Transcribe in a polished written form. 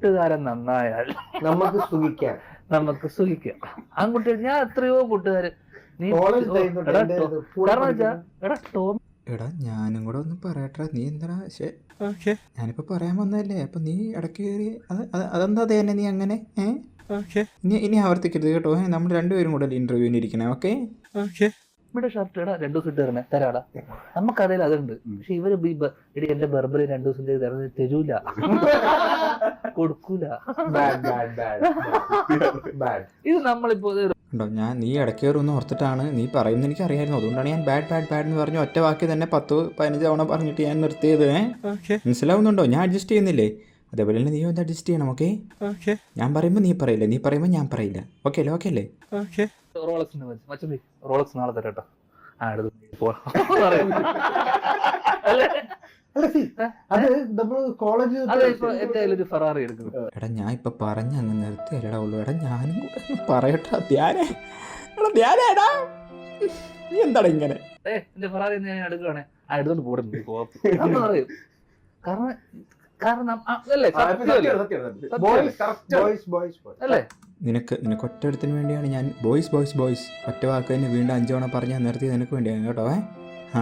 കൂട്ടുകാരൻ നന്നായാൽ നമുക്ക് സുഖിക്കാം. ആൺകുട്ടികൾ ഞാൻ എത്രയോ കൂട്ടുകാര് എടാ ഞാനും കൂടെ ഒന്ന് പറയട്ടെ. നീ എന്താ ഞാനിപ്പോ പറയാൻ വന്നതല്ലേ, അപ്പൊ നീ ഇടയ്ക്ക് കയറി അതെന്താ തന്നെ നീ അങ്ങനെ ഇനി ആവർത്തിക്കരുത് കേട്ടോ. നമ്മൾ രണ്ടുപേരും കൂടെ ഇന്റർവ്യൂവിന് ഇരിക്കണേ. ഓക്കെ ഇവിടെ ഷർട്ട് ഇടാ 2 ദിവസം ഇട്ട് തരണേ തരാടാ. നമുക്കറിയില്ല അതുണ്ട്. പക്ഷെ ഇവര് ഇടി എന്റെ ബർബറി 2 ദിവസം തരൂല, കൊടുക്കൂല. ഇത് നമ്മളിപ്പോ ഉണ്ടോ ഞാൻ നീ ഇടയ്ക്ക് കയറി ഒന്ന് ഓർത്തിട്ടാണ് നീ പറയുന്നത് എനിക്ക് അറിയായിരുന്നു. അതുകൊണ്ടാണ് ഞാൻ ബാഡ് ബാഡ് ബാഡ് എന്ന് പറഞ്ഞു ഒറ്റ വാക്കി തന്നെ 10-15 തവണ പറഞ്ഞിട്ട് ഞാൻ നിർത്തിയത്. മനസ്സിലാവുന്നുണ്ടോ? ഞാൻ അഡ്ജസ്റ്റ് ചെയ്യുന്നില്ലേ? അതേപോലെ തന്നെ നീ ഒന്ന് അഡ്ജസ്റ്റ് ചെയ്യണം. ഓക്കെ ഞാൻ പറയുമ്പോൾ നീ പറയില്ല, നീ പറയുമ്പോൾ ഞാൻ പറയില്ല. ഓക്കെ അല്ലേ? ഓക്കെ അല്ലേ? റോളക്സ് നാളെ തരട്ടോ. എടാ ഞാൻ ഇപ്പൊ പറഞ്ഞ അങ്ങ് നിർത്തിയല്ലടാ ഉള്ളു. എടാ ഞാനും കൂടെ പറയട്ടാ. ധ്യാനേ ധ്യാനേടാ നീ എന്താടാ ഇങ്ങനെ എന്റെ ഫറാറി എടുക്കുകയാണെ എടുത്തോണ്ട് പോടുന്നു. കാരണം അല്ലേ നിനക്ക് ഒറ്റയിടത്തിന് വേണ്ടിയാണ് ഞാൻ ബോയ്സ് ബോയ്സ് ബോയ്സ് ഒറ്റ വാക്ക് തന്നെ വീണ്ടും 5 തവണ പറഞ്ഞാൽ നിർത്തിയത് നിനക്ക് വേണ്ടിയാണ് കേട്ടോ. ആ